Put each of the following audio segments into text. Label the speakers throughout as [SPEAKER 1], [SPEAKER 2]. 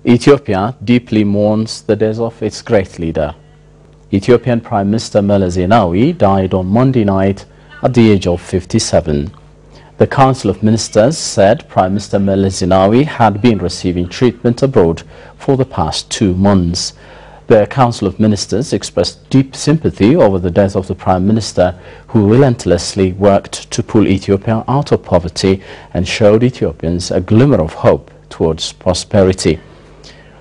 [SPEAKER 1] Ethiopia deeply mourns the death of its great leader. Ethiopian Prime Minister Meles12341 died on Monday night at the age of 57. The Council of Ministers said Prime Minister Meles12341 had been receiving treatment abroad for the past 2 months. The Council of Ministers expressed deep sympathy over the death of the Prime Minister, who relentlessly worked to pull Ethiopia out of poverty and showed Ethiopians a glimmer of hope towards prosperity.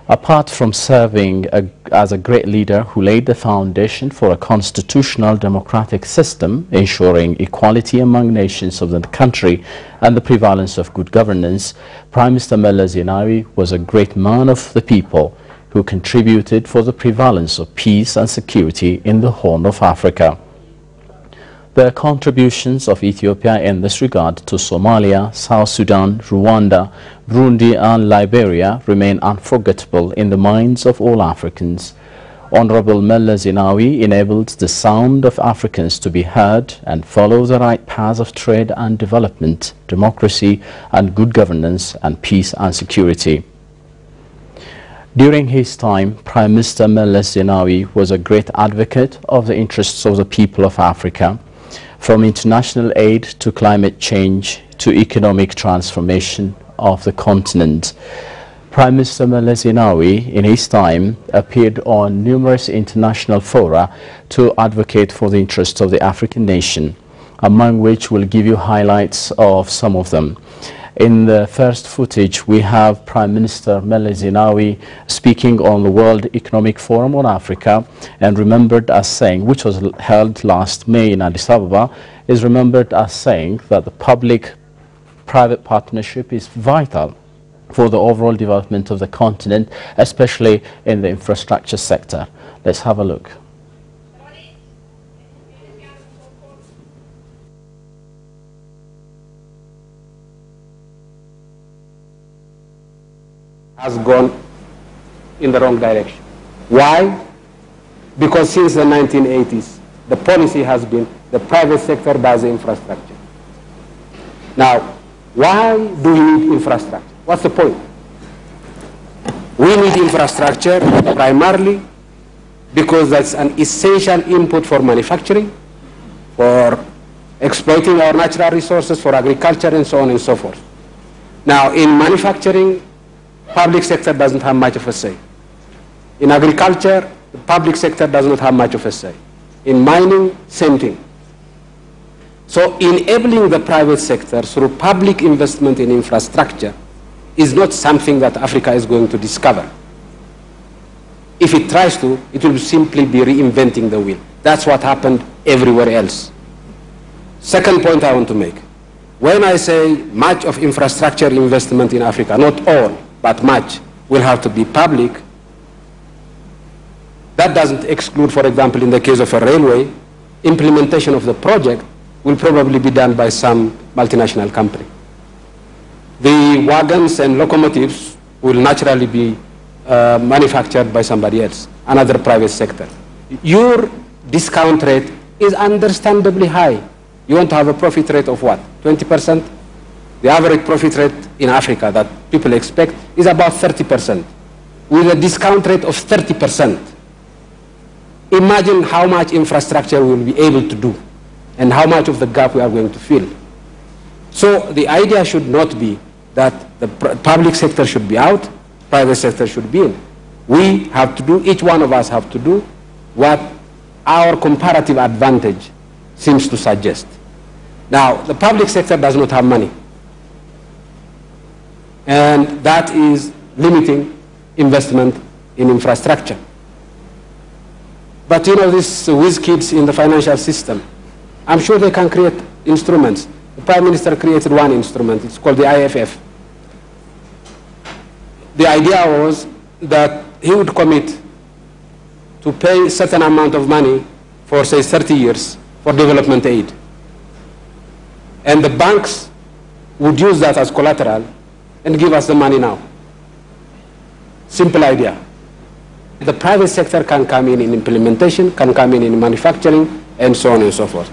[SPEAKER 1] Apart from serving as a great leader who laid the foundation for a constitutional democratic system, ensuring equality among nations of the country and the prevalence of good governance, Prime Minister Meles12341 was a great man of the people who contributed for the prevalence of peace and security in the Horn of Africa. The contributions of Ethiopia in this regard to Somalia, South Sudan, Rwanda, Burundi and Liberia remain unforgettable in the minds of all Africans. Honorable Meles12341 enabled the sound of Africans to be heard and follow the right path of trade and development, democracy and good governance and peace and security. During his time, Prime Minister Meles12341 was a great advocate of the interests of the people of Africa. From international aid to climate change to economic transformation of the continent. Prime Minister Meles12341 in his time appeared on numerous international fora to advocate for the interests of the African nation, among which we'll give you highlights of some of them. In the first footage, we have Prime Minister Meles12341 speaking on the World Economic Forum on Africa, and remembered as saying, which was held last May in Addis Ababa, is remembered as saying that the public-private partnership is vital for the overall development of the continent, especially in the infrastructure sector. Let's have a look.
[SPEAKER 2] Has gone in the wrong direction. Why? Because since the 1980s, the policy has been the private sector does the infrastructure. Now, why do we need infrastructure? What's the point? We need infrastructure primarily because that's an essential input for manufacturing, for exploiting our natural resources, for agriculture, and so on and so forth. Now, in manufacturing, public sector doesn't have much of a say. In agriculture, the public sector does not have much of a say. In mining, same thing. So enabling the private sector through public investment in infrastructure is not something that Africa is going to discover. If it tries to, it will simply be reinventing the wheel. That's what happened everywhere else. Second point I want to make. When I say much of infrastructure investment in Africa, not all, but much, will have to be public, that doesn't exclude, for example, in the case of a railway, implementation of the project will probably be done by some multinational company. The wagons and locomotives will naturally be manufactured by somebody else, another private sector. Your discount rate is understandably high. You want to have a profit rate of what, 20%? The average profit rate in Africa that people expect is about 30%, with a discount rate of 30%. Imagine how much infrastructure we will be able to do and how much of the gap we are going to fill. So the idea should not be that the public sector should be out, private sector should be in. We have to do, each one of us have to do what our comparative advantage seems to suggest. Now, the public sector does not have money. And that is limiting investment in infrastructure. But you know, these whiz kids in the financial system, I'm sure they can create instruments. The Prime Minister created one instrument, it's called the IFF. The idea was that he would commit to pay a certain amount of money for, say, 30 years for development aid. And the banks would use that as collateral and give us the money now. Simple idea. The private sector can come in implementation, can come in manufacturing, and so on and so forth.